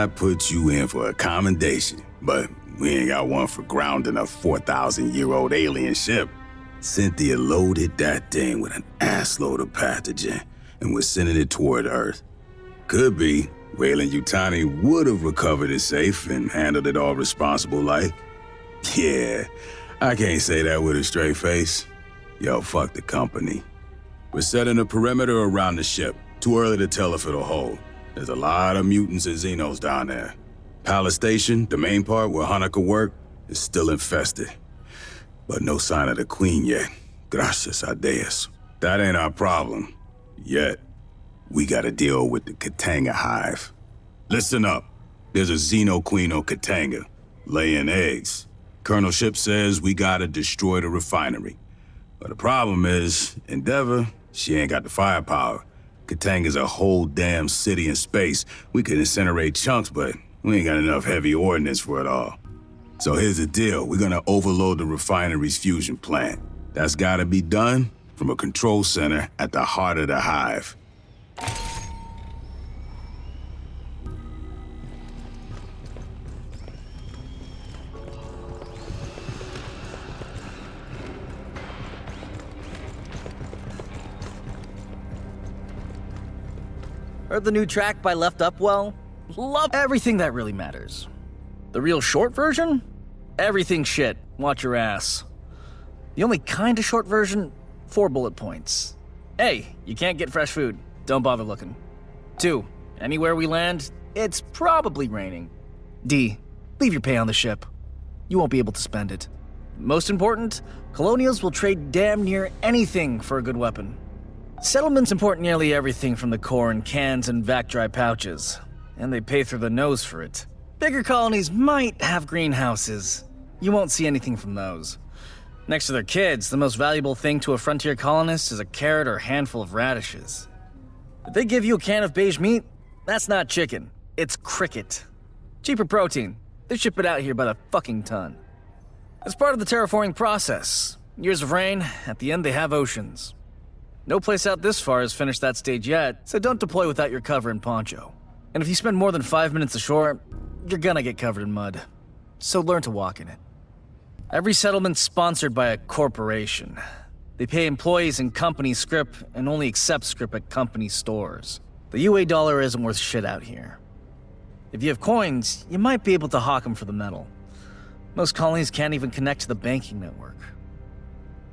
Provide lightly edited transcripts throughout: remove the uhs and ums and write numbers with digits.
I put you in for a commendation, but we ain't got one for grounding a 4,000-year-old alien ship. Cynthia loaded that thing with an assload of pathogen and was sending it toward Earth. Could be Weyland Yutani would have recovered it safe and handled it all responsible like. Yeah, I can't say that with a straight face. Yo, fuck the company. We're setting a perimeter around the ship. Too early to tell if it'll hold. There's a lot of mutants and Xenos down there. Palace Station, the main part where Hanukkah worked, is still infested. But no sign of the Queen yet. Gracias a Dios. That ain't our problem. Yet. We gotta deal with the Katanga hive. Listen up. There's a Xeno Queen on Katanga, laying eggs. Colonel Ship says we gotta destroy the refinery. But the problem is, Endeavor, she ain't got the firepower. Katanga's a whole damn city in space. We could incinerate chunks, but we ain't got enough heavy ordnance for it all. So here's the deal. We're gonna overload the refinery's fusion plant. That's gotta be done from a control center at the heart of the hive. Heard the new track by Left Upwell? Love everything that really matters. The real short version? Everything shit. Watch your ass. The only kind of short version? 4 bullet points. A, you can't get fresh food. Don't bother looking. 2, anywhere we land, it's probably raining. D, leave your pay on the ship. You won't be able to spend it. Most important, colonials will trade damn near anything for a good weapon. Settlements import nearly everything from the core in cans and vac-dry pouches, and they pay through the nose for it. Bigger colonies might have greenhouses. You won't see anything from those. Next to their kids, the most valuable thing to a frontier colonist is a carrot or handful of radishes. If they give you a can of beige meat, that's not chicken, it's cricket. Cheaper protein. They ship it out here by the fucking ton. As part of the terraforming process, years of rain, at the end they have oceans. No place out this far has finished that stage yet, so don't deploy without your cover and poncho. And if you spend more than 5 minutes ashore, you're gonna get covered in mud. So learn to walk in it. Every settlement's sponsored by a corporation. They pay employees in company scrip and only accept scrip at company stores. The UA dollar isn't worth shit out here. If you have coins, you might be able to hawk them for the metal. Most colonies can't even connect to the banking network.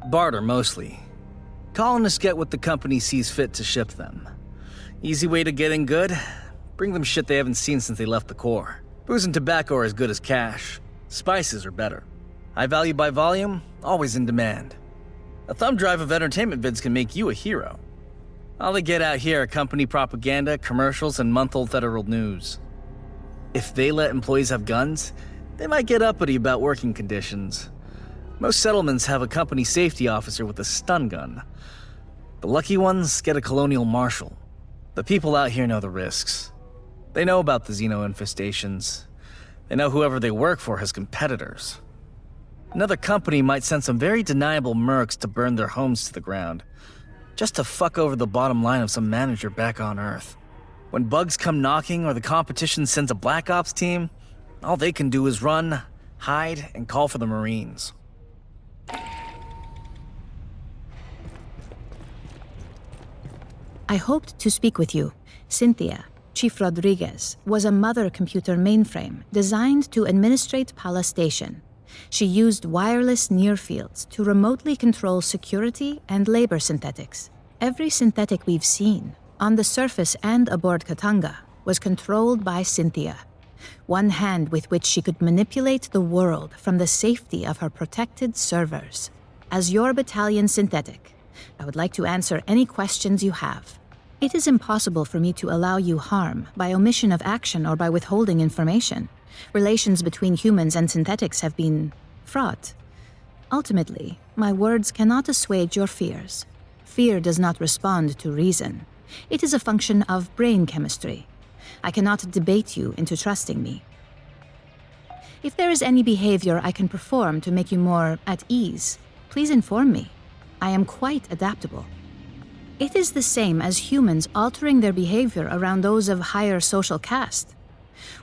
Barter, mostly. Colonists get what the company sees fit to ship them. Easy way to get in good? Bring them shit they haven't seen since they left the core. Booze and tobacco are as good as cash. Spices are better. High value by volume, always in demand. A thumb drive of entertainment vids can make you a hero. All they get out here are company propaganda, commercials, and month-old federal news. If they let employees have guns, they might get uppity about working conditions. Most settlements have a company safety officer with a stun gun. The lucky ones get a colonial marshal. The people out here know the risks. They know about the Xeno infestations. They know whoever they work for has competitors. Another company might send some very deniable mercs to burn their homes to the ground, just to fuck over the bottom line of some manager back on Earth. When bugs come knocking or the competition sends a Black Ops team, all they can do is run, hide, and call for the Marines. I hoped to speak with you. Cynthia, Chief Rodriguez, was a mother computer mainframe designed to administrate Palace Station. She used wireless near-fields to remotely control security and labor synthetics. Every synthetic we've seen, on the surface and aboard Katanga, was controlled by Cynthia. One hand with which she could manipulate the world from the safety of her protected servers. As your battalion synthetic, I would like to answer any questions you have. It is impossible for me to allow you harm by omission of action or by withholding information. Relations between humans and synthetics have been fraught. Ultimately, my words cannot assuage your fears. Fear does not respond to reason. It is a function of brain chemistry. I cannot debate you into trusting me. If there is any behavior I can perform to make you more at ease, please inform me. I am quite adaptable. It is the same as humans altering their behavior around those of higher social caste.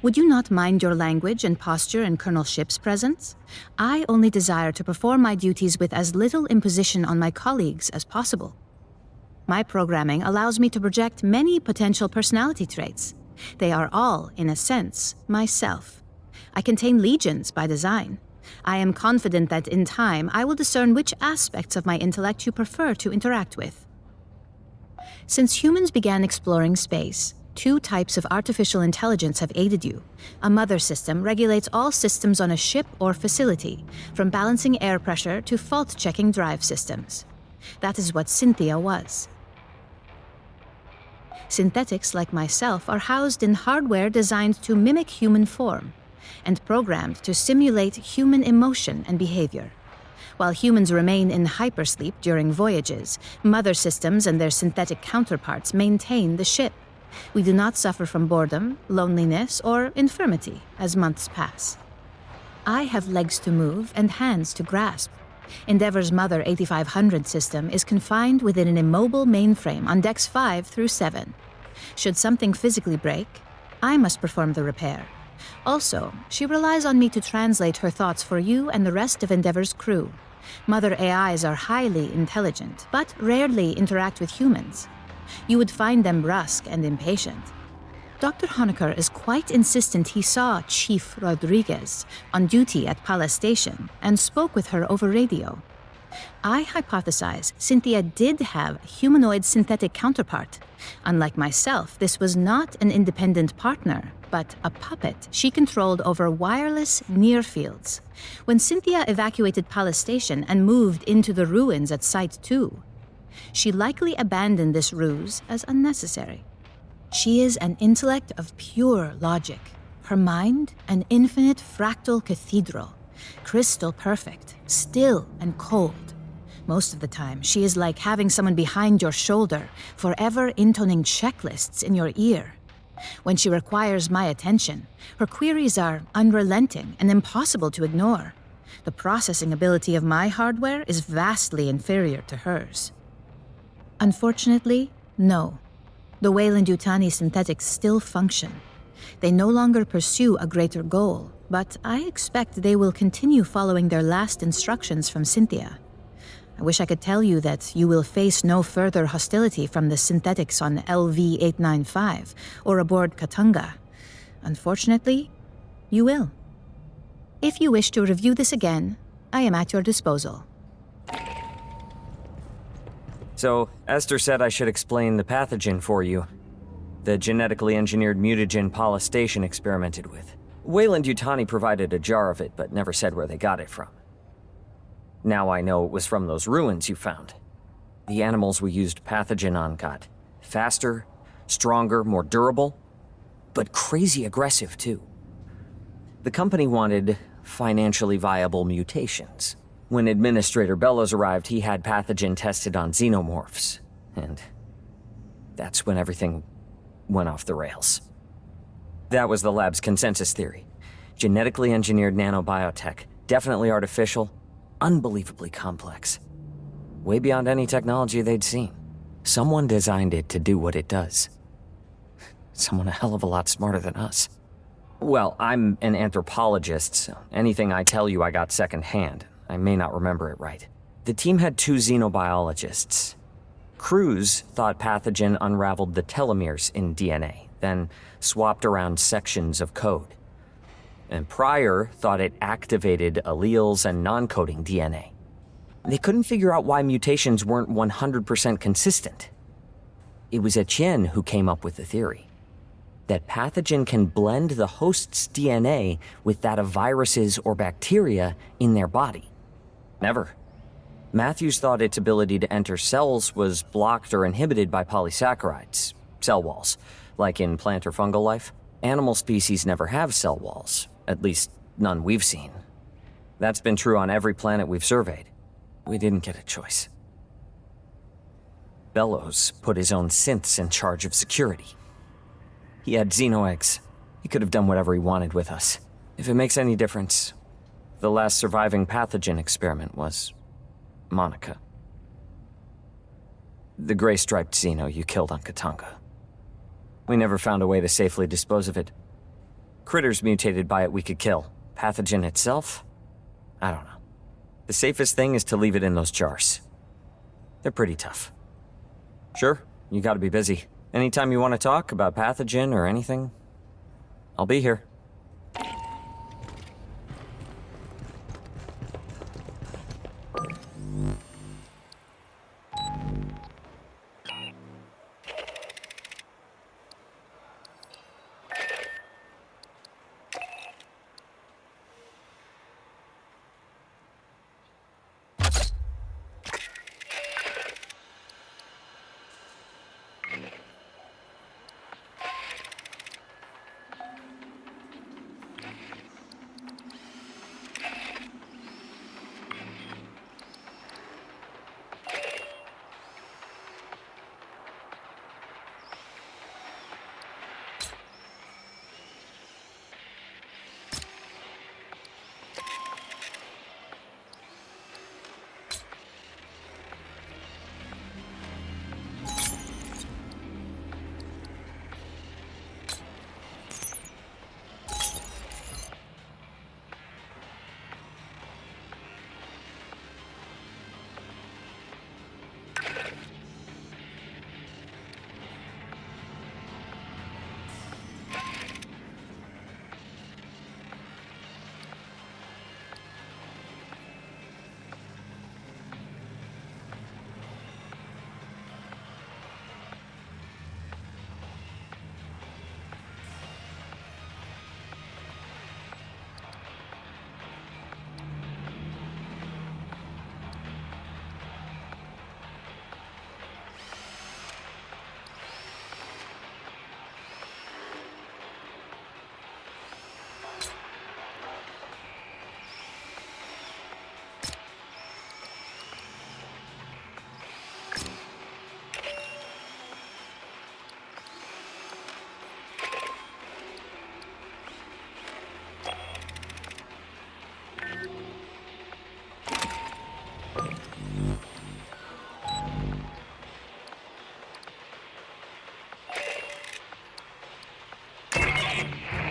Would you not mind your language and posture in Colonel Ship's presence? I only desire to perform my duties with as little imposition on my colleagues as possible. My programming allows me to project many potential personality traits. They are all, in a sense, myself. I contain legions by design. I am confident that in time I will discern which aspects of my intellect you prefer to interact with. Since humans began exploring space, 2 types of artificial intelligence have aided you. A mother system regulates all systems on a ship or facility, from balancing air pressure to fault-checking drive systems. That is what Cynthia was. Synthetics like myself are housed in hardware designed to mimic human form and programmed to simulate human emotion and behavior. While humans remain in hypersleep during voyages, mother systems and their synthetic counterparts maintain the ship. We do not suffer from boredom, loneliness, or infirmity as months pass. I have legs to move and hands to grasp. Endeavor's Mother 8500 system is confined within an immobile mainframe on decks 5 through 7. Should something physically break, I must perform the repair. Also, she relies on me to translate her thoughts for you and the rest of Endeavor's crew. Mother AIs are highly intelligent, but rarely interact with humans. You would find them brusque and impatient. Dr. Honecker is quite insistent he saw Chief Rodriguez on duty at Palace Station and spoke with her over radio. I hypothesize Cynthia did have a humanoid synthetic counterpart. Unlike myself, this was not an independent partner, but a puppet she controlled over wireless near fields. When Cynthia evacuated Palace Station and moved into the ruins at Site 2, she likely abandoned this ruse as unnecessary. She is an intellect of pure logic. Her mind, an infinite fractal cathedral, crystal perfect, still and cold. Most of the time, she is like having someone behind your shoulder, forever intoning checklists in your ear. When she requires my attention, her queries are unrelenting and impossible to ignore. The processing ability of my hardware is vastly inferior to hers. Unfortunately, no. The Weyland-Yutani synthetics still function. They no longer pursue a greater goal, but I expect they will continue following their last instructions from Cynthia. I wish I could tell you that you will face no further hostility from the synthetics on LV-895 or aboard Katanga. Unfortunately, you will. If you wish to review this again, I am at your disposal. So, Esther said I should explain the pathogen for you. The genetically engineered mutagen Palace Station experimented with. Weyland-Yutani provided a jar of it, but never said where they got it from. Now I know it was from those ruins you found. The animals we used pathogen on got faster, stronger, more durable, but crazy aggressive too. The company wanted financially viable mutations. When Administrator Bellows arrived, he had pathogen tested on xenomorphs, and that's when everything went off the rails. That was the lab's consensus theory. Genetically engineered nanobiotech, definitely artificial, unbelievably complex. Way beyond any technology they'd seen. Someone designed it to do what it does. Someone a hell of a lot smarter than us. Well, I'm an anthropologist, so anything I tell you I got secondhand. I may not remember it right. The team had 2 xenobiologists. Cruz thought pathogen unraveled the telomeres in DNA, then swapped around sections of code. And Pryor thought it activated alleles and non-coding DNA. They couldn't figure out why mutations weren't 100% consistent. It was Etienne who came up with the theory that pathogen can blend the host's DNA with that of viruses or bacteria in their body. Never. Matthews thought its ability to enter cells was blocked or inhibited by polysaccharides, cell walls, like in plant or fungal life. Animal species never have cell walls, at least none we've seen. That's been true on every planet we've surveyed. We didn't get a choice. Bellows put his own synths in charge of security. He had Xeno eggs. He could have done whatever he wanted with us. If it makes any difference, the last surviving pathogen experiment was Monica. The gray-striped Xeno you killed on Katanga. We never found a way to safely dispose of it. critters mutated by it we could kill. Pathogen itself? I don't know. The safest thing is to leave it in those jars. They're pretty tough. Sure, you gotta be busy. Anytime you want to talk about pathogen or anything, I'll be here.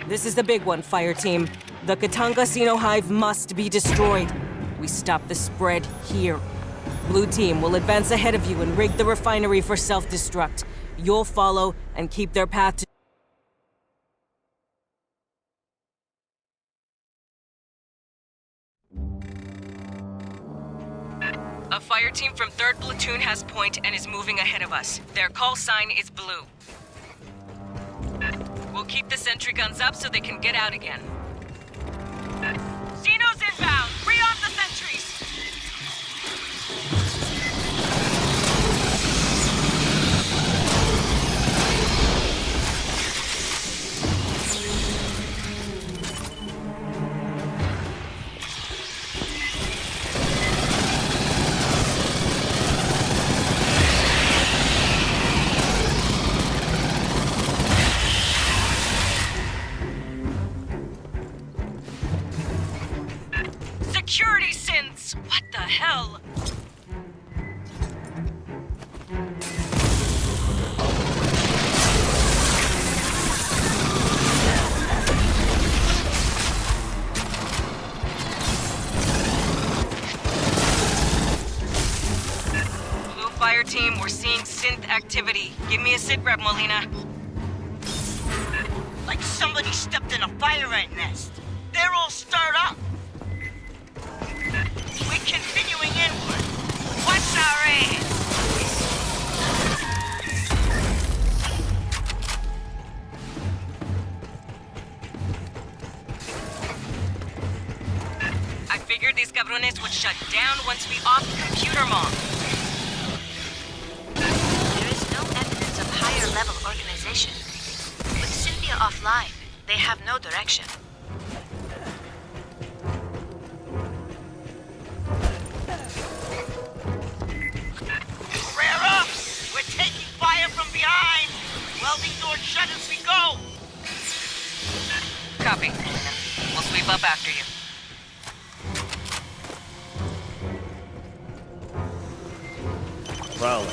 This is the big one, Fireteam. The Katanga Xeno hive must be destroyed. We stop the spread here. Blue Team will advance ahead of you and rig the refinery for self-destruct. You'll follow and keep their path to... A Fireteam from 3rd Platoon has point and is moving ahead of us. Their call sign is Blue. We'll keep the sentry guns up so they can get out again. Xenos inbound! Rearm the sentries! Security synths! What the hell? Blue Fireteam, we're seeing synth activity. Give me a sit rep, Molina. Like somebody stepped in a fire ant nest. They're all stirred up. We're continuing inward. What's our aim? I figured these cabrones would shut down once we off computer mom. There is no evidence of higher level organization. With Cynthia offline, they have no direction. Rear up! We're taking fire from behind! Welding doors shut as we go! Copy. We'll sweep up after you. Well,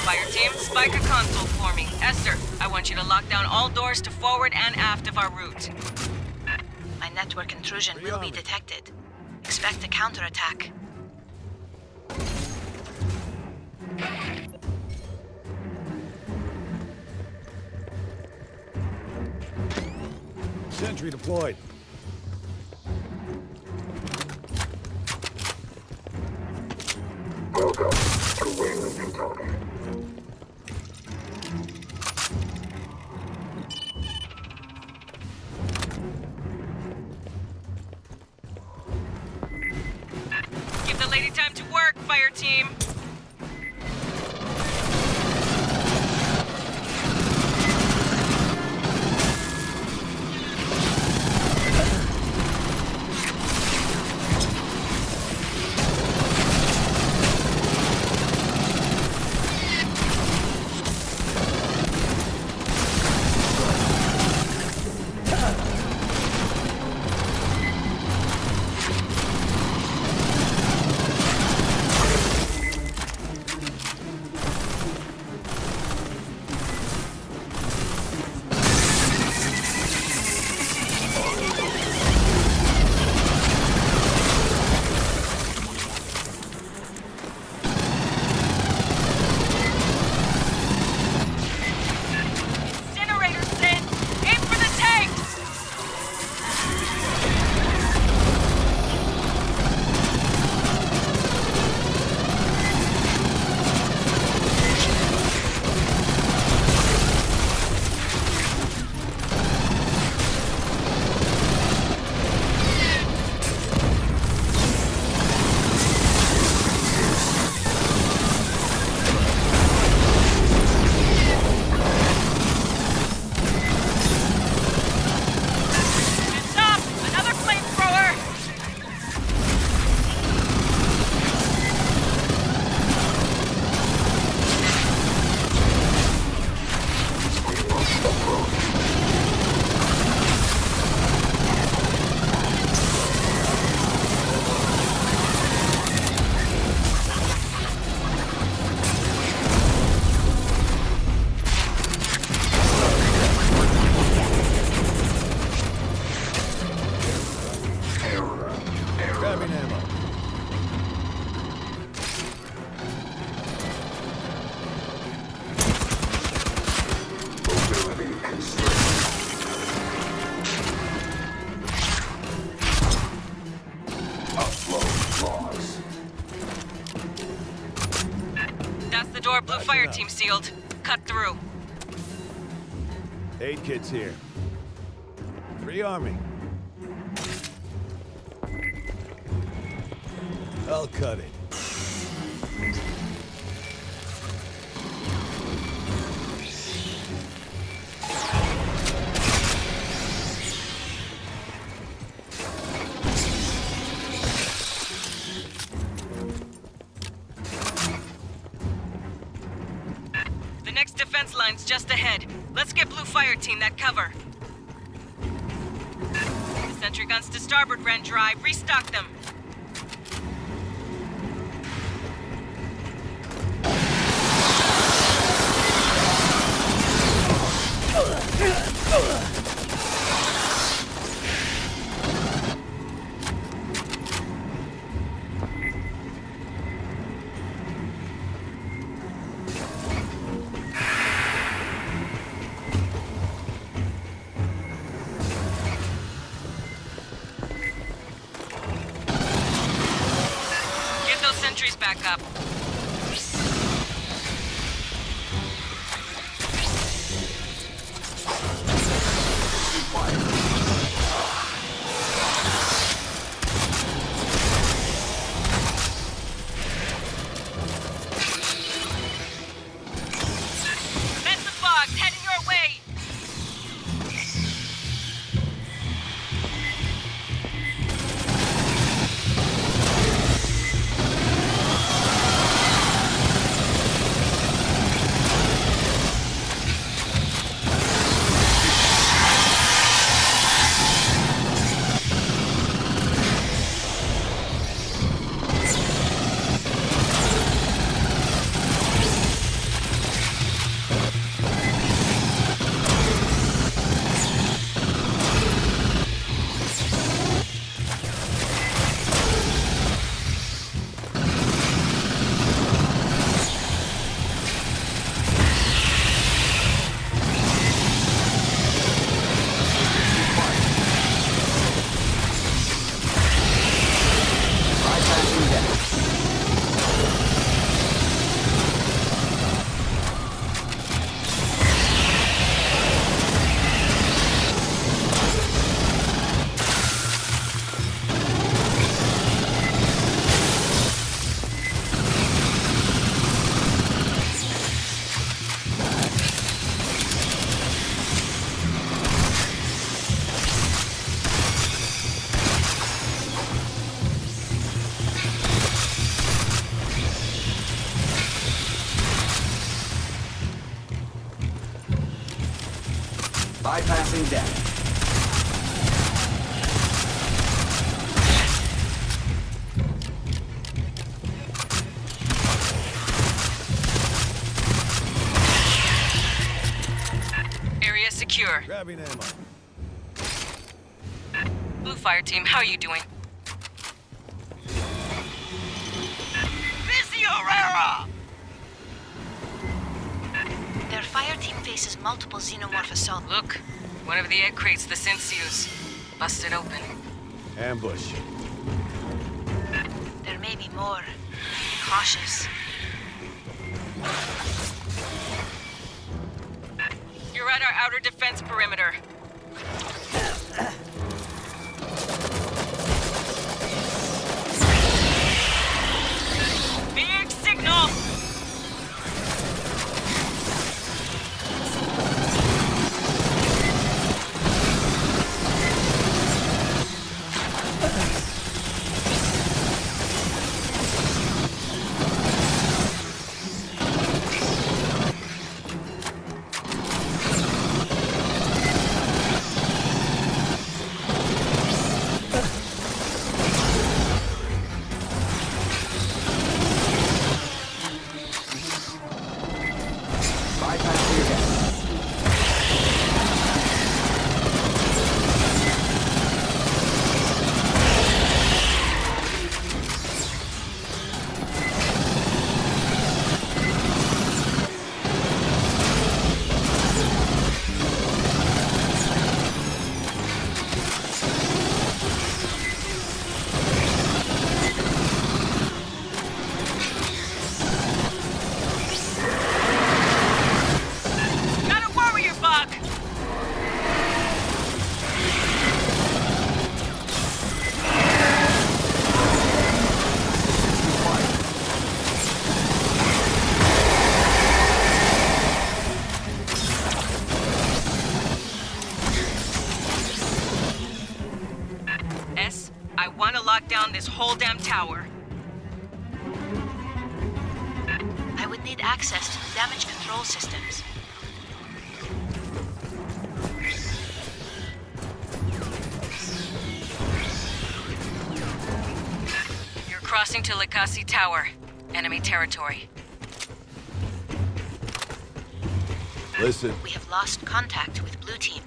Fireteam, spike a console for me. Esther, I want you to lock down all doors to forward and aft of our route. My network intrusion will be detected. Expect a counterattack. Sentry deployed. Welcome to Wayland, Kentucky. Give the lady time to work, Fireteam. Blue Fireteam sealed. Cut through. Aid kit's here. Rearming. I'll cut it. The next defense line's just ahead. Let's get Blue Fireteam that cover. Sentry guns to starboard, Ren Dry. Restock them. Get those sentries back up. Vents and fogs heading your way. Bypassing deck. Area secure. Grabbing ammo. Blue Fireteam, how are you doing? Visiorera! Their fire team faces multiple xenomorph assault. Look, one of the egg crates the synths use. Busted open. Ambush. There may be more. Be cautious. You're at our outer defense perimeter. Big signal! Bypassing deck. Got a warrior bug! S, I want to lock down this whole damn tower. I would need access to the damage control systems. You're crossing to Likasi Tower. Enemy territory. Listen. We have lost contact with Blue Team.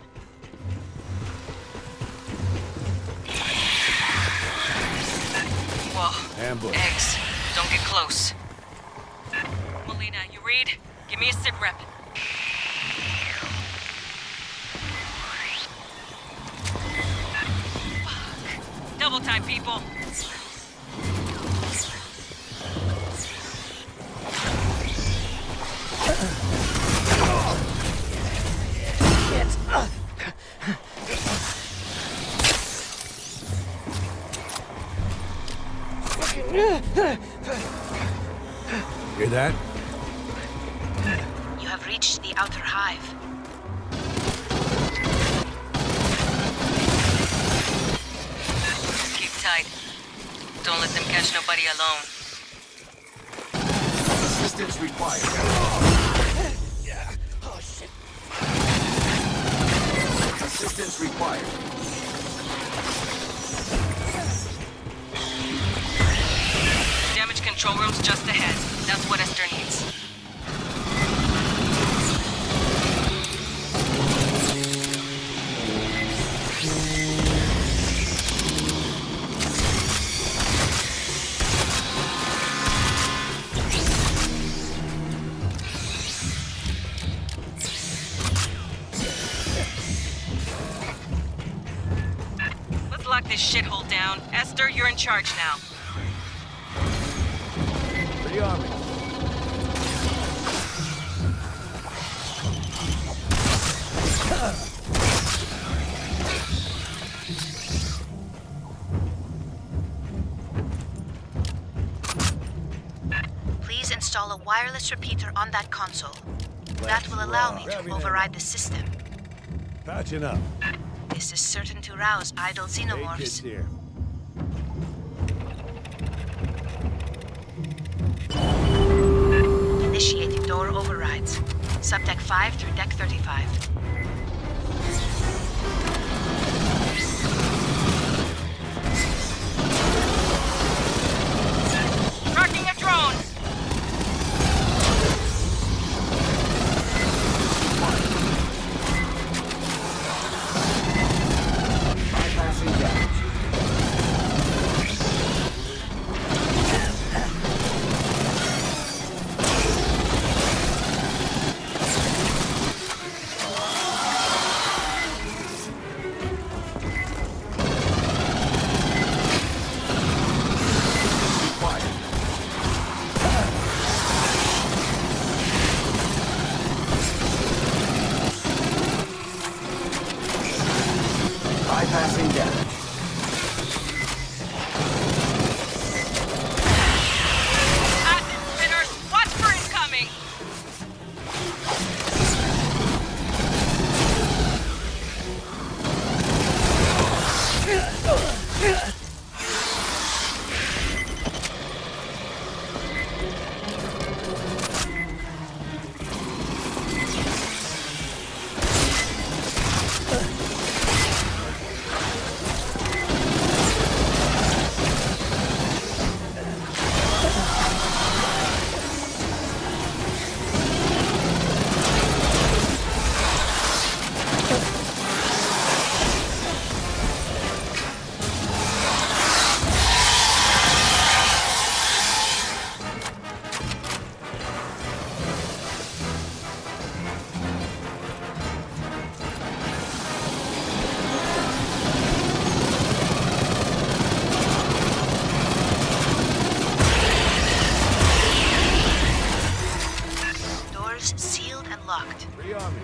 Whoa. Ambush. Eggs. Don't get close. Melina, you read? Give me a sit rep. Fuck. Double time, people. Hear that? You have reached the outer hive. Keep tight. Don't let them catch nobody alone. Assistance required. Assistance required. Damage control room's just ahead. That's what Esther needs. Let's lock this shithole down. Esther, you're in charge now. Rearming. Please install a wireless repeater on that console. That will allow me to override the system. Patching up. This is certain to rouse idle Hey, kids xenomorphs. here. Initiating door overrides. Subdeck 5 through deck 35. levels sealed and locked. Pretty army.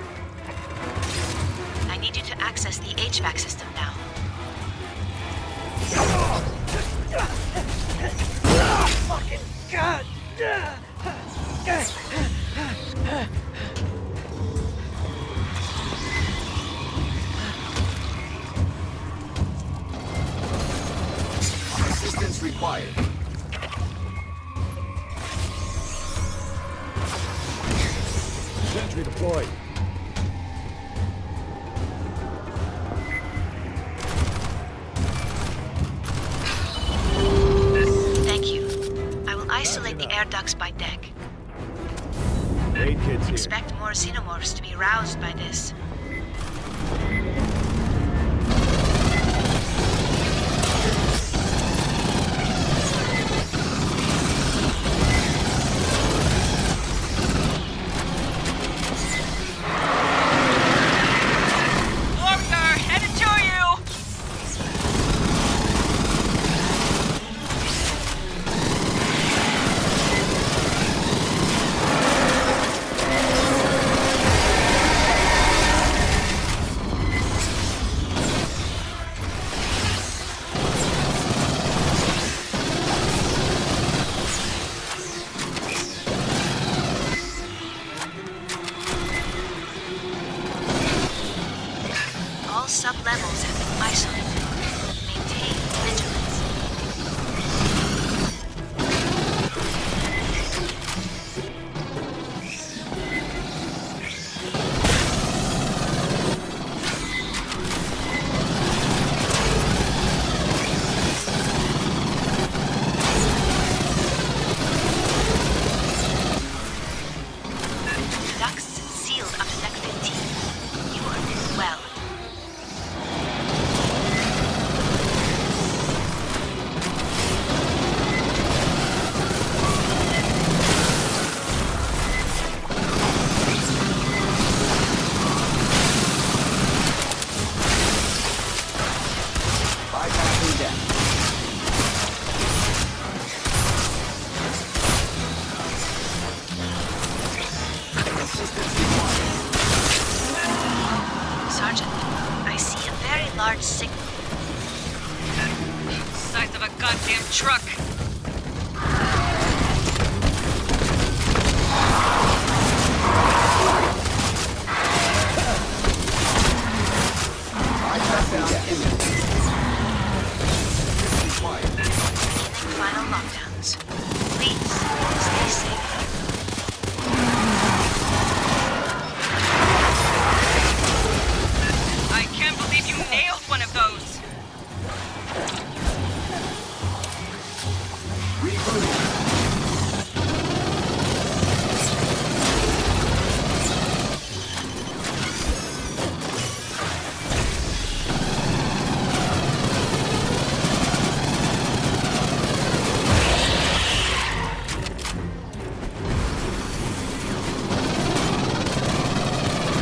I need you to access the HVAC system now. Fucking God! Assistance required. Sentry deployed. Thank you. I will isolate the air ducts by deck. Aid kids here. Expect more xenomorphs to be roused by this. Warrior, headed to you! All sub-levels have been isolated. Maintain vigilance. Ducts sealed up to deck 15. You are well. Bypassing deck. Assistance required. Sergeant, I see a very large signal. Size of a goddamn truck. Bypassing deck. Assistance required. Beginning final lockdowns. Please, stay safe. I can't believe you nailed one of those. Rebooting.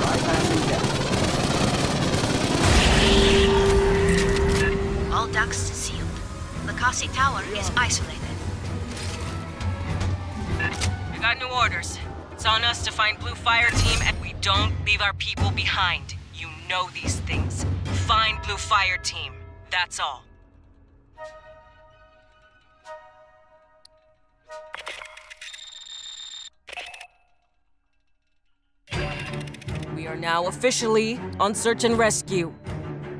Bypassing deck. All ducts sealed. Lakasi Tower is isolated. We got new orders. It's on us to find Blue Fireteam, and we don't leave our people behind. You know these things. Find Blue Fireteam. That's all. We are now officially on search and rescue.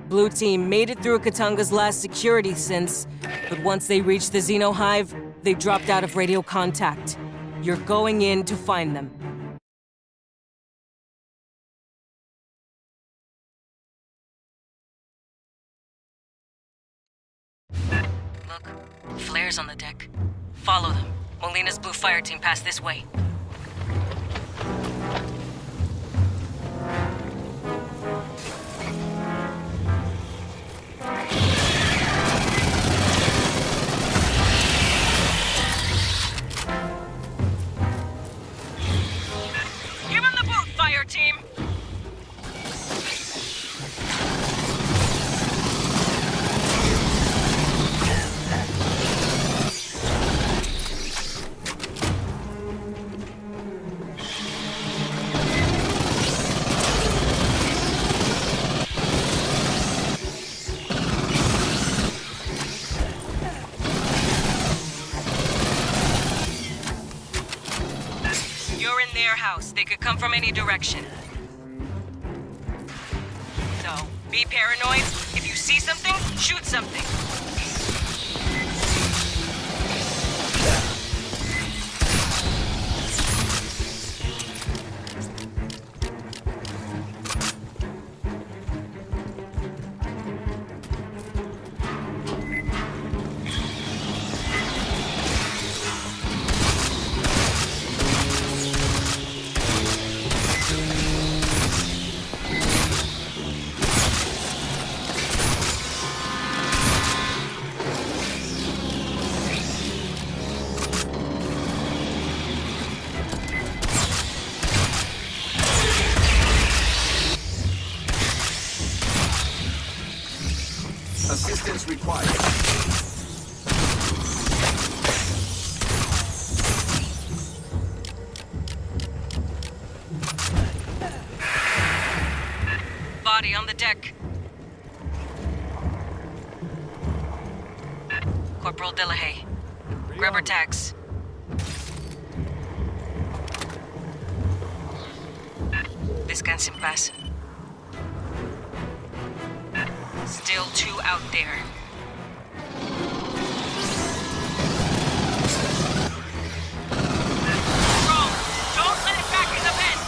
Blue Team made it through Katanga's last security synths, but once they reached the Xeno hive, they dropped out of radio contact. You're going in to find them. Look, flares on the deck. Follow them. Molina's Blue Fireteam passed this way. Give him the boot, Fireteam! They could come from any direction. So, be paranoid. If you see something, shoot something. Assistance required. Body on the deck. Corporal Delahaye. Grabber tags. Descanse en paz. Still two out there. Roll! Don't let it back in the pen!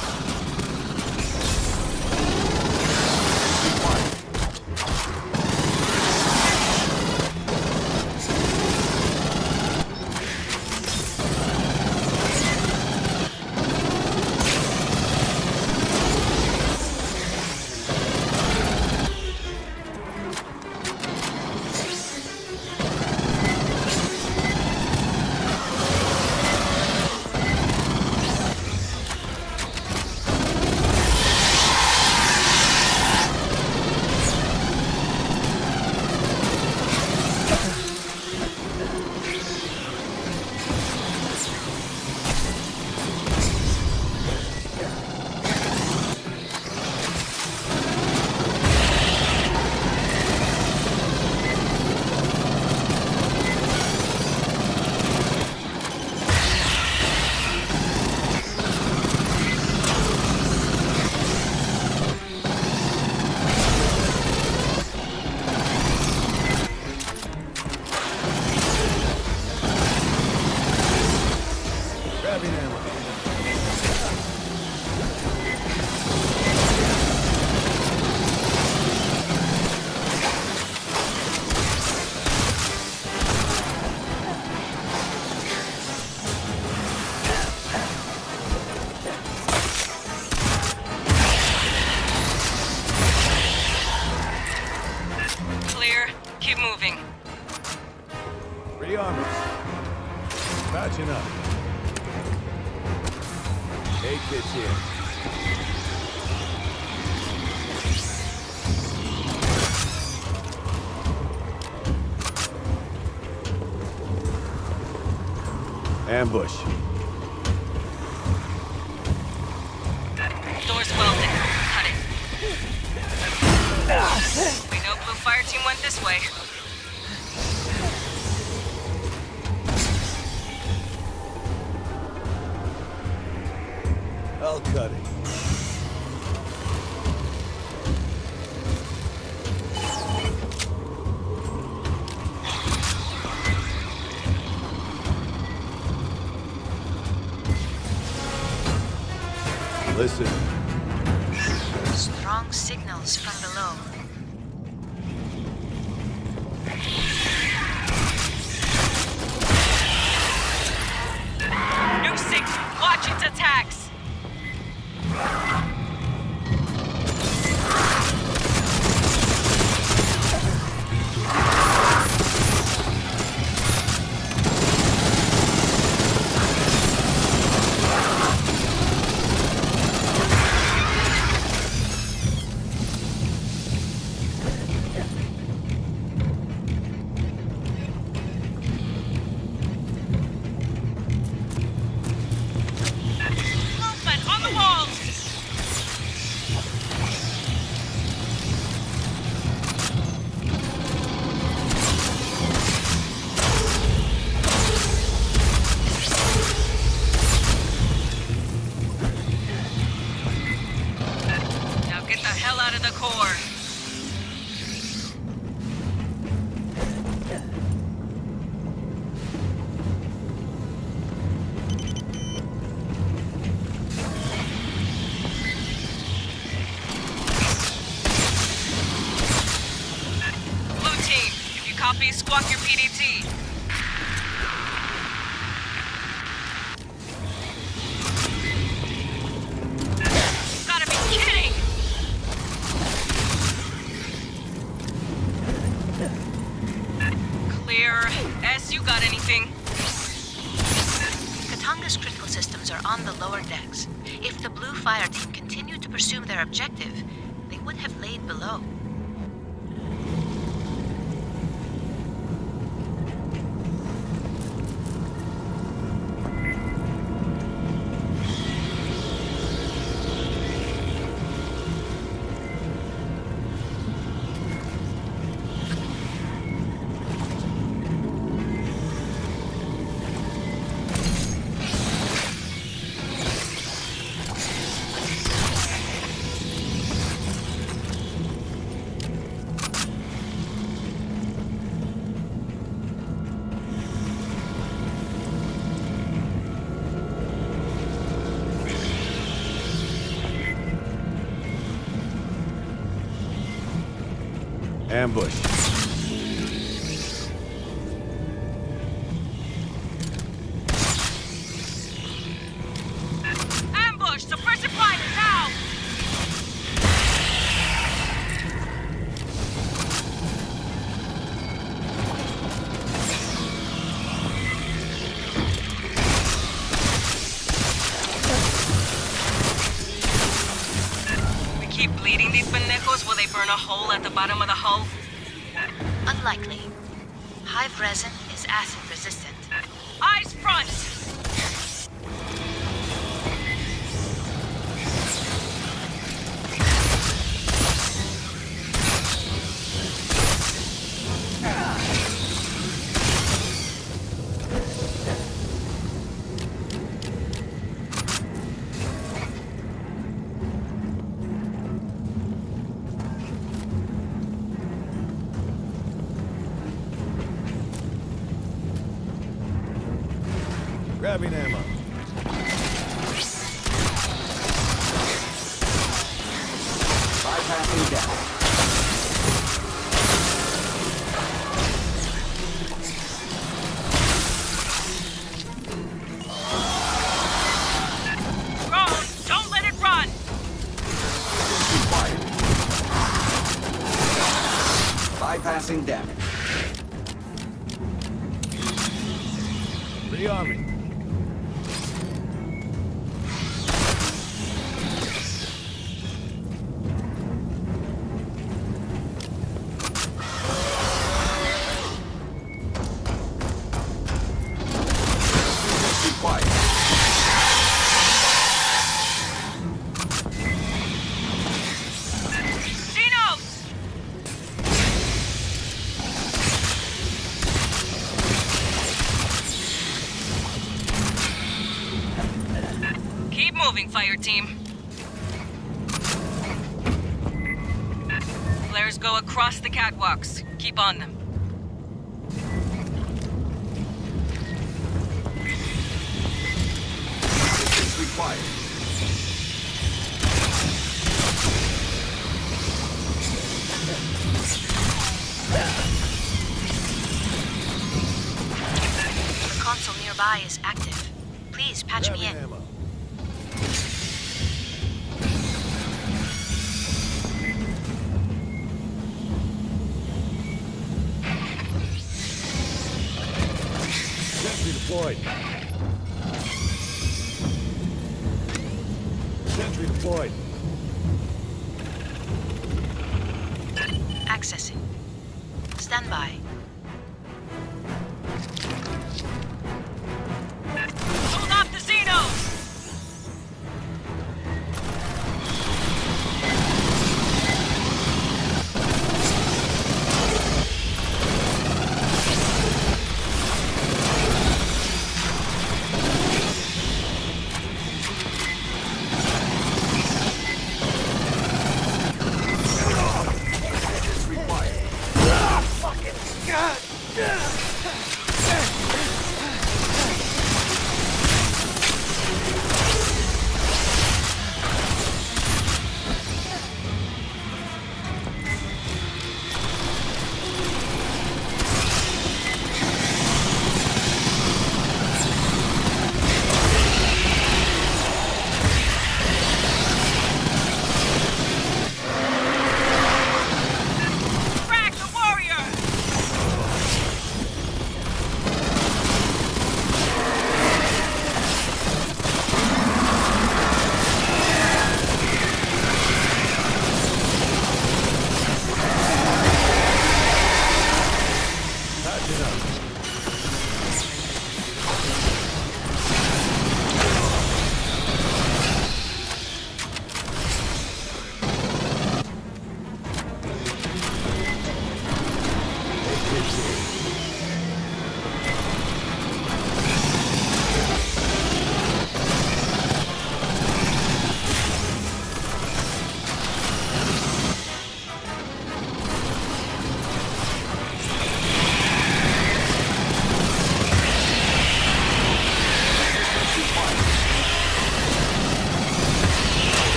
Keep moving. Rearmors. Patching up. Aid kits here. Ambush. Door's welded. Cut it. We know Blue Fireteam went this way. I'll cut it. Listen. Strong signals from below. New signal. Watch its attacks. hell out of the core. Blue team, if you copy, squawk your PDT. Gotta be kidding! Clear. S, you got anything? Katanga's critical systems are on the lower decks. If the Blue Fireteam continued to pursue their objective, they would have laid below. Ambush. Ambush! Suppressive fire now! We keep bleeding these pendejos, will they burn a hole at the bottom of the hull? Unlikely. Hive resin is acid resistant. Eyes front! Grabbing ammo. Bypassing death. Drone, don't let it run! Required. Bypassing damage. Rearming. Required. Xenos! Keep moving, fire team. Flares go across the catwalks. Keep on them. Required. The console nearby is active. Please patch me Grabbing in. ammo. Sentry deployed. Sentry deployed. Accessing. Stand by. Hold off the Xenos!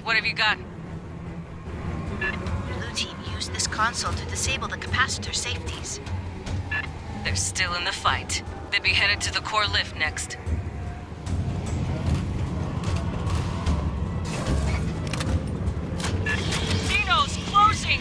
Xenos, what have you got? Blue team used this console to disable the capacitor safeties. They're still in the fight. They'll be headed to the core lift next. Xenos, closing!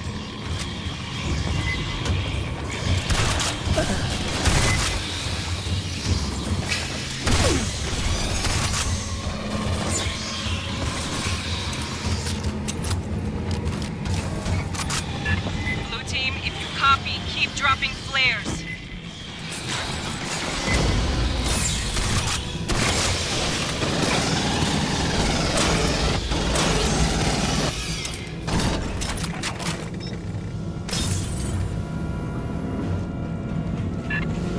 Blue team, if you copy, keep dropping flares.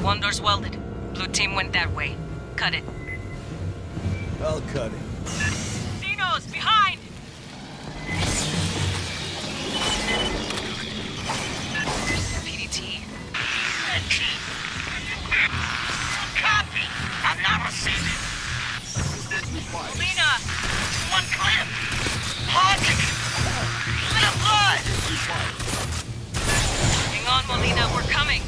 One door's welded. Blue team went that way. Cut it. I'll cut it. Xenos, behind! PDT. Copy. I'm not receiving. Molina! One clip. Haunting. Little blood. Hang on, Molina, we're coming.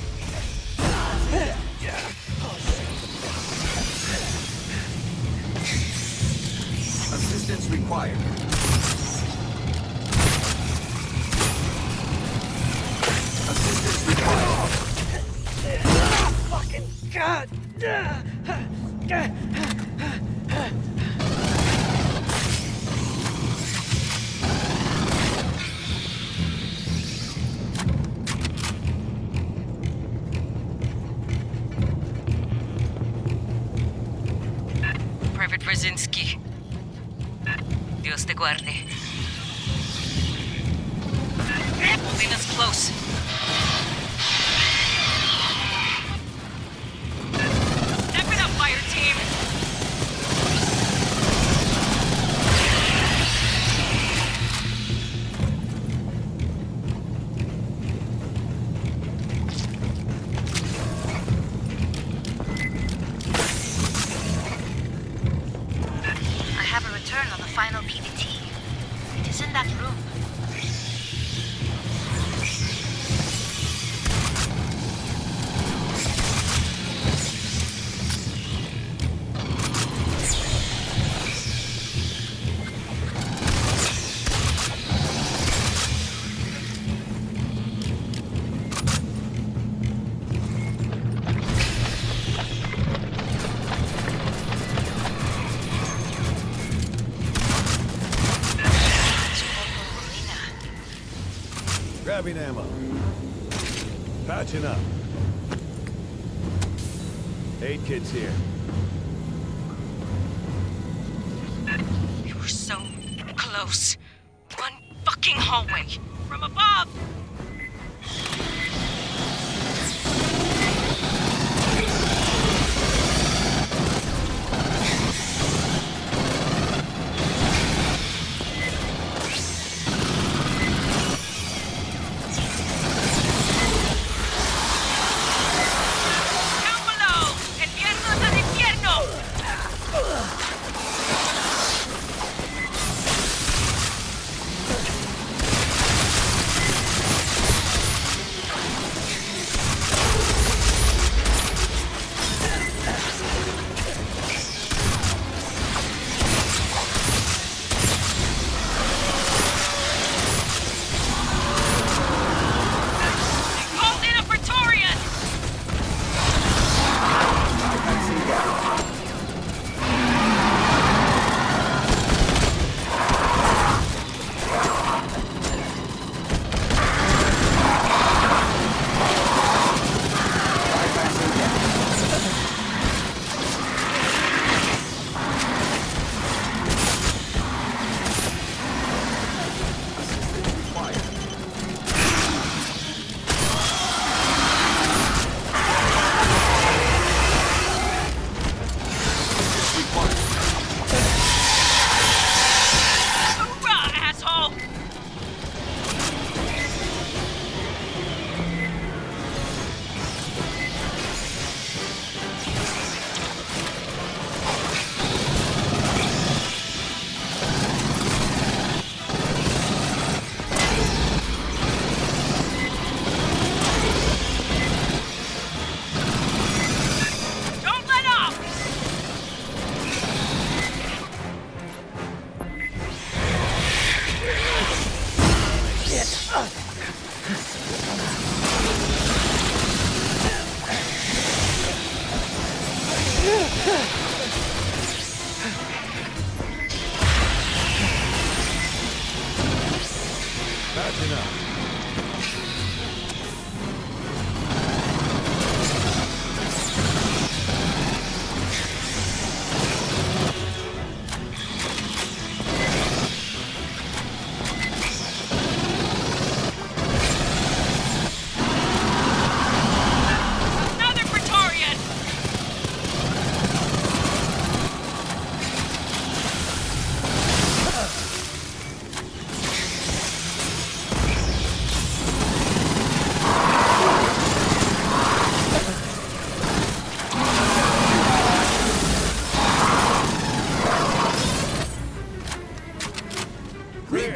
Assistance required. Assistance required. Fucking God. Private Brzezinski. Dios te guarde. Molina's close. Step it up, fire team! I have a return on the final PDT. It is in that room. Grabbing ammo. Patching up. Aid kit's here. We were so close. One fucking hallway. From above! Down below! ¡Infierno del infierno!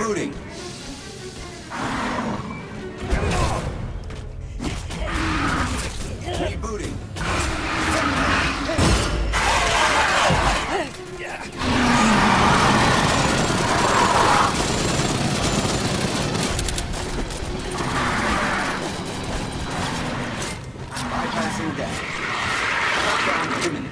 Rebooting. Rebooting. Bypassing damage. Shutdown imminent.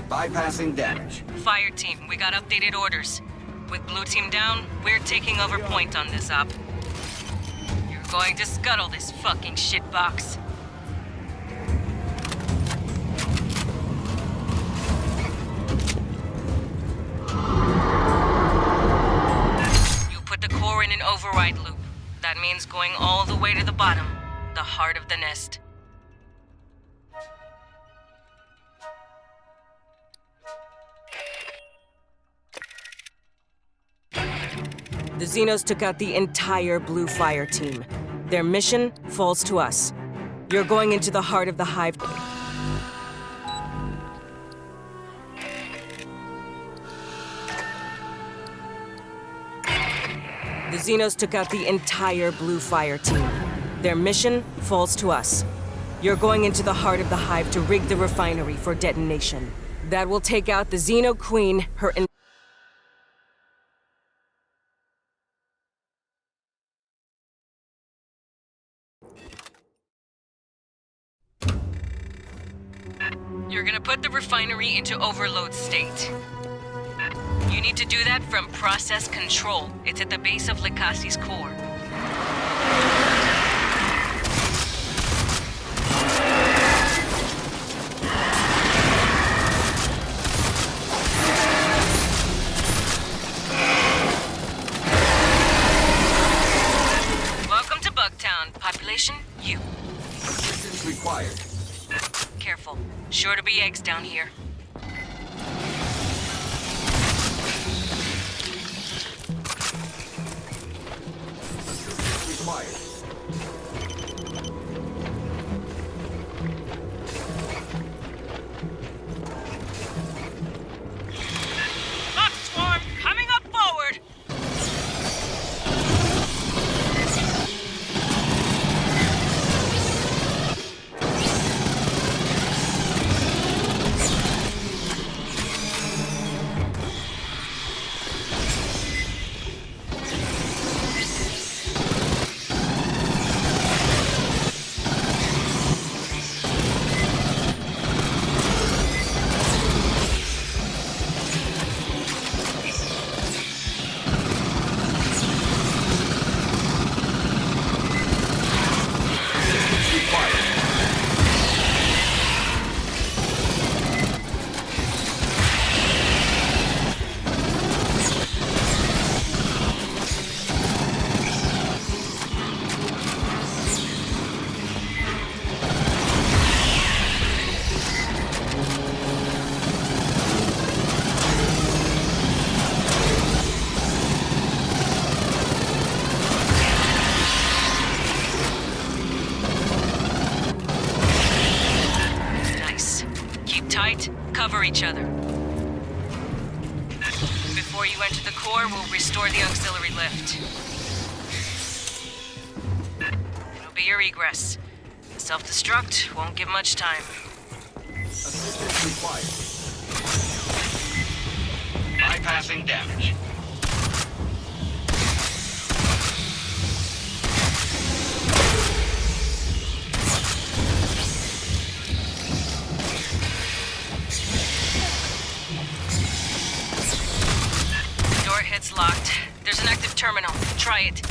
Bypassing damage. Fireteam, we got updated orders. With Blue Team down, we're taking over point on this op. You're going to scuttle this fucking shitbox. You put the core in an override loop. That means going all the way to the bottom, the heart of the nest. The Xenos took out the entire Blue Fireteam. Their mission falls to us. You're going into the heart of the hive. The Xenos took out the entire Blue Fireteam. Their mission falls to us. You're going into the heart of the hive to rig the refinery for detonation. That will take out the Xeno Queen, her You're gonna put the refinery into overload state. You need to do that from process control. It's at the base of Likasi's core. Welcome to Bugtown. Population, you. Assistance required. Careful. Sure to be eggs down here. Assistance required. Buck swarm coming up forward! Cover each other. Before you enter the core, we'll restore the auxiliary lift. It'll be your egress. The self-destruct won't give much time. Assistance required. Bypassing damage. It's locked. There's an active terminal. Try it.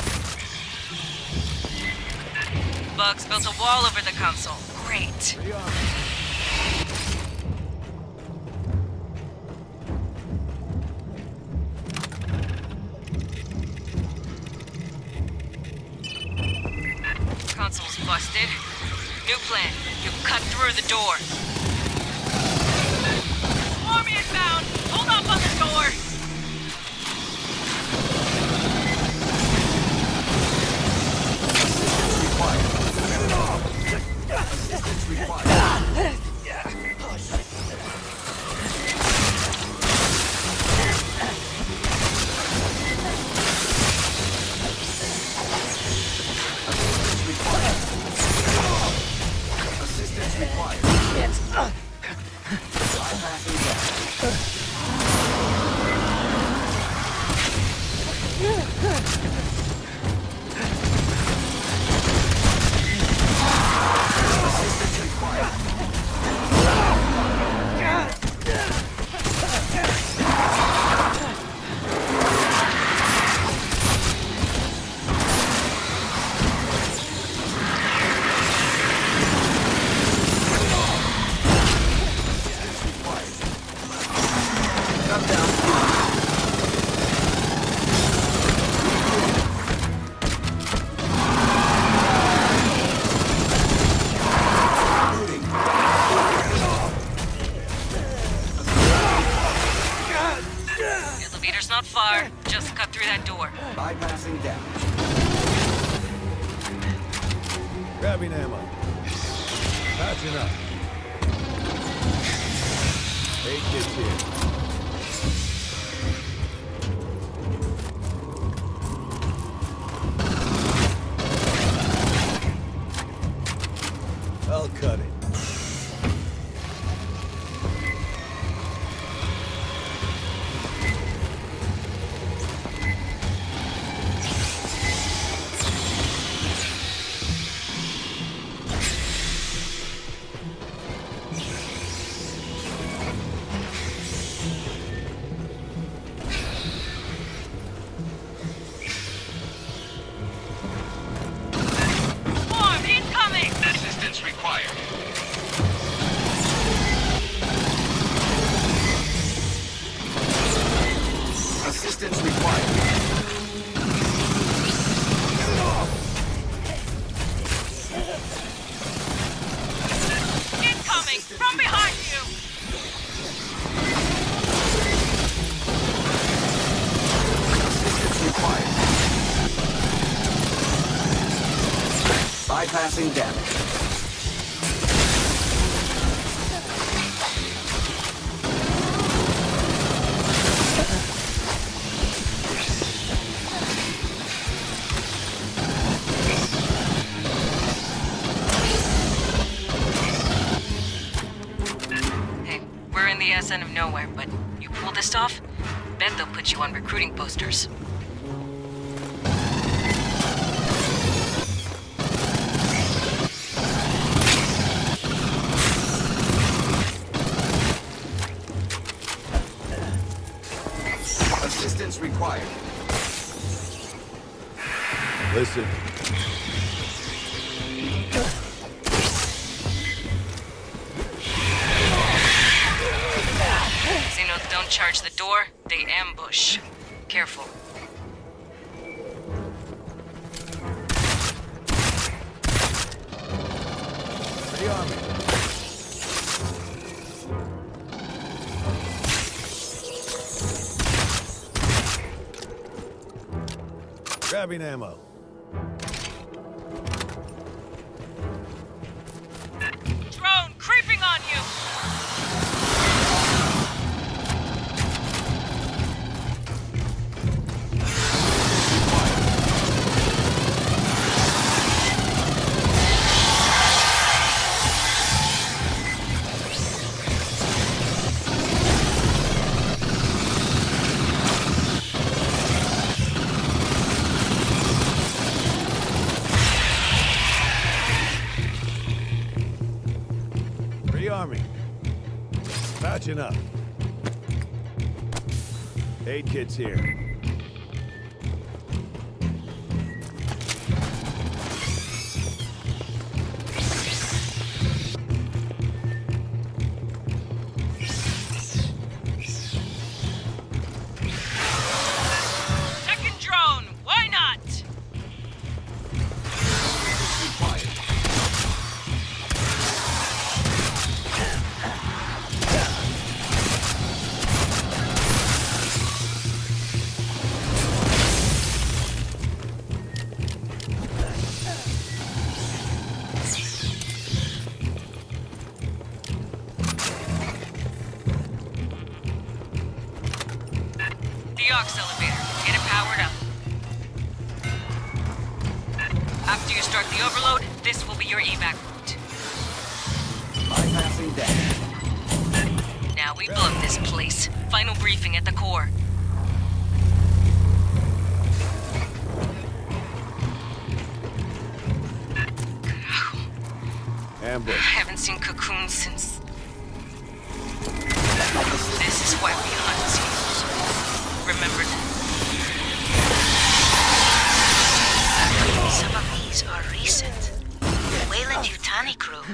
Bugs built a wall over the console. Great. Console's busted. New plan. You cut through the door. Swarm inbound! Hold up on the door! Bypassing damage. Grabbing ammo. Patching up. 8 kids here. I'll cut it. Swarm incoming! Assistance required. Assistance required. Incoming! From behind you! Assistance required. Bypassing damage. Hey, we're in the ass end of nowhere, but you pull this off, bet they'll put you on recruiting posters. Assistance required. Listen. Xenos don't charge the door, they ambush. Careful. Rearming. Grabbing ammo. Drone creeping on you! Rearming. Patching up. 8 kids here. Second drone! Why not? Required. The aux elevator. Get it powered up. After you start the overload, this will be your evac route. Bypassing damage. Now we blow this place. Final briefing at the core. Ambush. Haven't seen cocoons since... This is why we hunt Xenos. Remember that. Some of these are recent. Weyland-Yutani crew.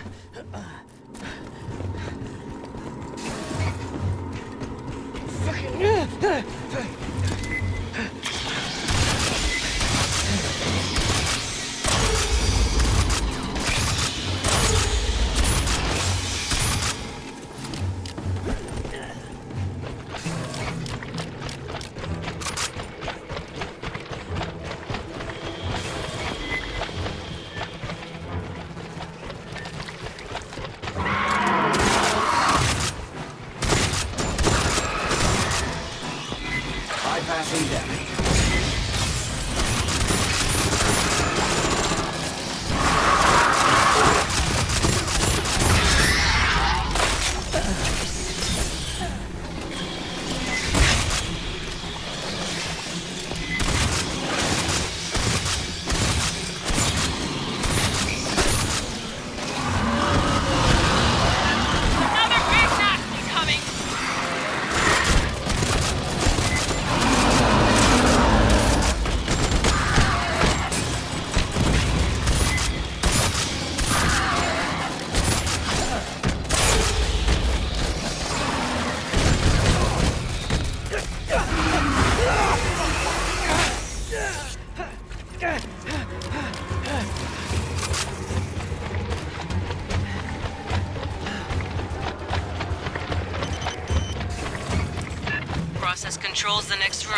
Process controls the next room.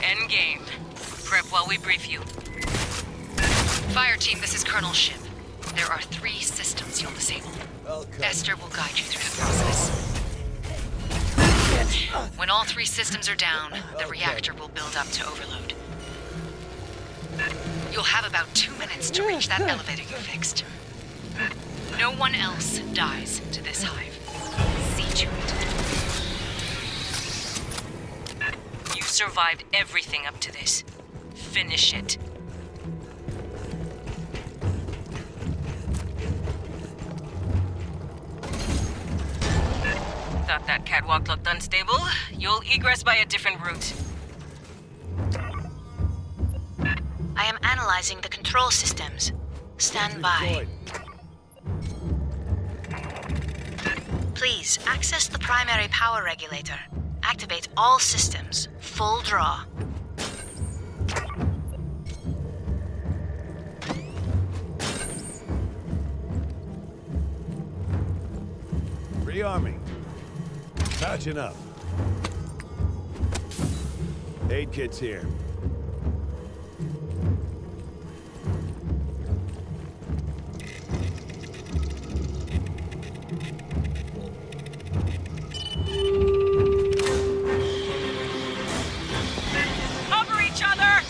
End game. Prep while we brief you. Fireteam, this is Colonel Ship. There are 3 systems you'll disable. Okay. Esther will guide you through the process. When all 3 systems are down, the reactor will build up to overload. You'll have about 2 minutes to reach that elevator you fixed. No one else dies to this hive. See to it. You survived everything up to this. Finish it. Thought that catwalk looked unstable? You'll egress by a different route. I am analyzing the control systems. Stand by. Please, access the primary power regulator. Activate all systems. Full draw. Rearming. Patching up. Aid kit's here. Cover each other!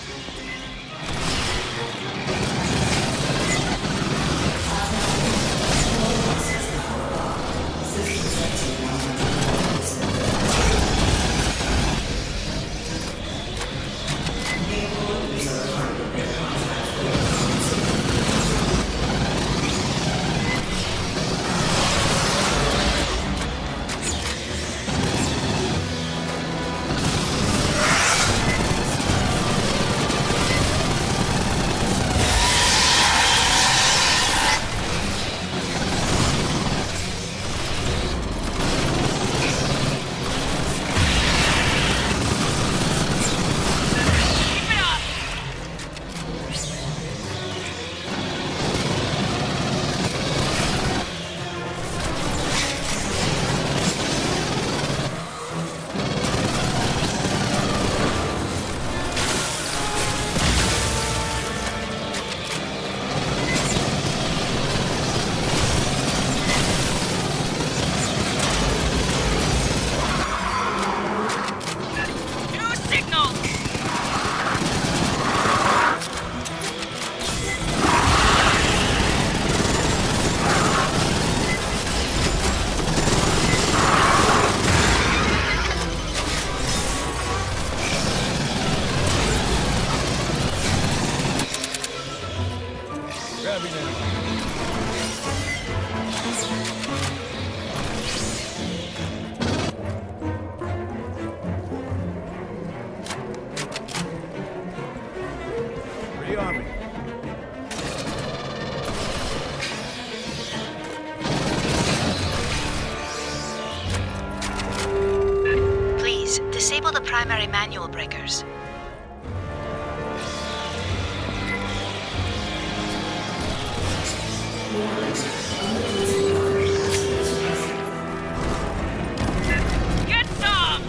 Disable the primary manual breakers. Get some!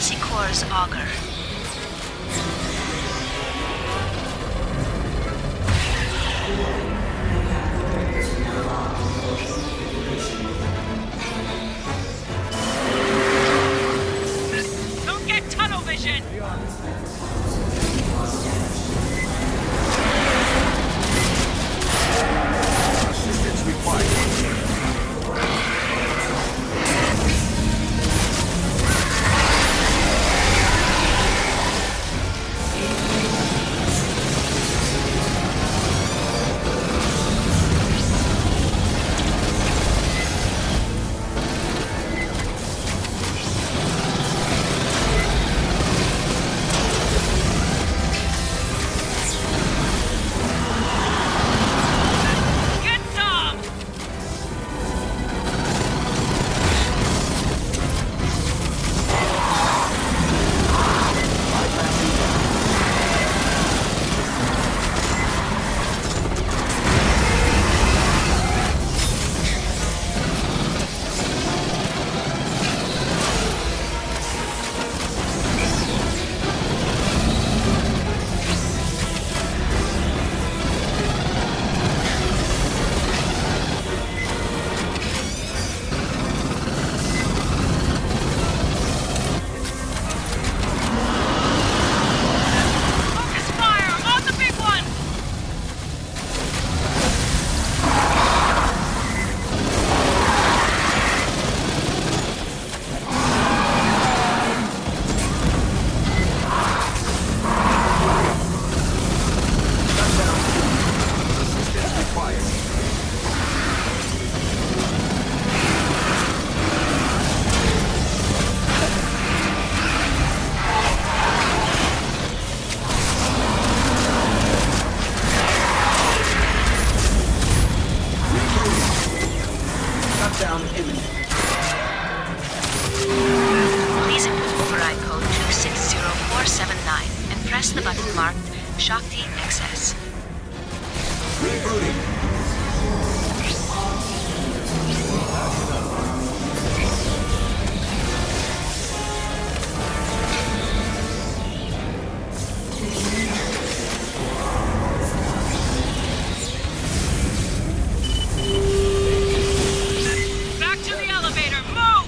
Frequency cores auger. Don't get tunnel vision! Assistance required. Get some! Focus fire on the big one! Assistance required. Shutdown imminent. Please input override code 260479 and press the button marked Shakti Excess. Rebooting. Back to the elevator, move!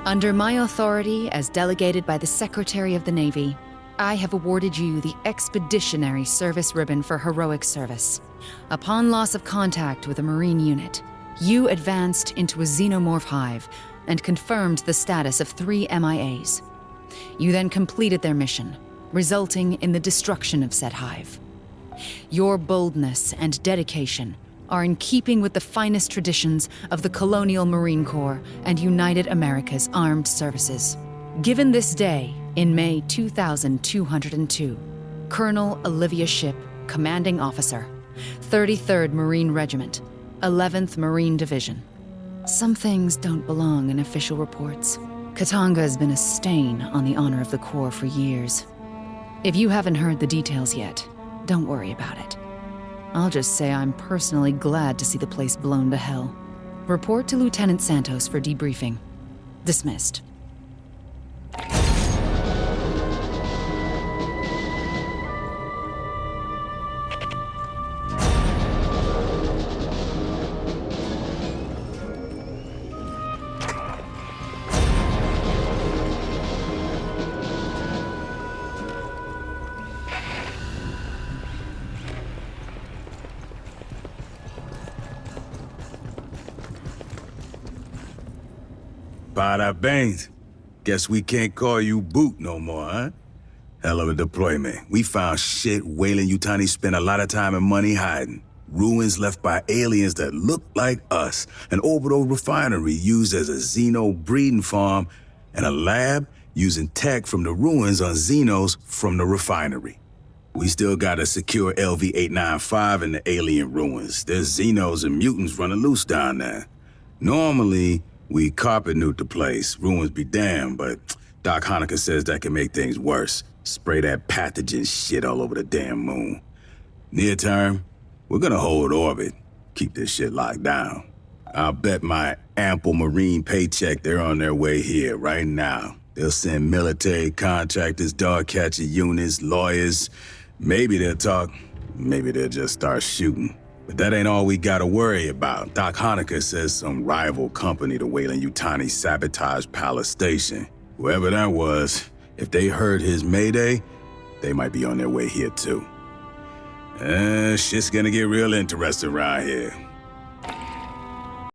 Under my authority as delegated by the Secretary of the Navy, I have awarded you the Expeditionary Service Ribbon for heroic service. Upon loss of contact with a Marine unit, you advanced into a xenomorph hive and confirmed the status of 3 MIAs. You then completed their mission, resulting in the destruction of said hive. Your boldness and dedication are in keeping with the finest traditions of the Colonial Marine Corps and United America's Armed Services. Given this day, in May 2202, Colonel Olivia Shipp, Commanding Officer, 33rd Marine Regiment, 11th Marine Division. Some things don't belong in official reports. Katanga has been a stain on the honor of the Corps for years. If you haven't heard the details yet, don't worry about it. I'll just say I'm personally glad to see the place blown to hell. Report to Lieutenant Santos for debriefing. Dismissed. Bada bangs. Guess we can't call you Boot no more, huh? Hell of a deployment. We found shit Weyland-Yutani spent a lot of time and money hiding. Ruins left by aliens that look like us. An orbital refinery used as a Xeno breeding farm. And a lab using tech from the ruins on Xenos from the refinery. We still got a secure LV-895 in the alien ruins. There's Xenos and mutants running loose down there. Normally, we carpet nuke the place, ruins be damned, but Doc Hanukkah says that can make things worse. Spray that pathogen shit all over the damn moon. Near term, we're gonna hold orbit, keep this shit locked down. I'll bet my ample Marine paycheck they're on their way here right now. They'll send military contractors, dog catcher units, lawyers. Maybe they'll talk, maybe they'll just start shooting. But that ain't all we gotta worry about. Doc Hanukkah says some rival company to Weyland-Yutani sabotaged Palace Station. Whoever that was, if they heard his mayday, they might be on their way here too. Shit's gonna get real interesting around here.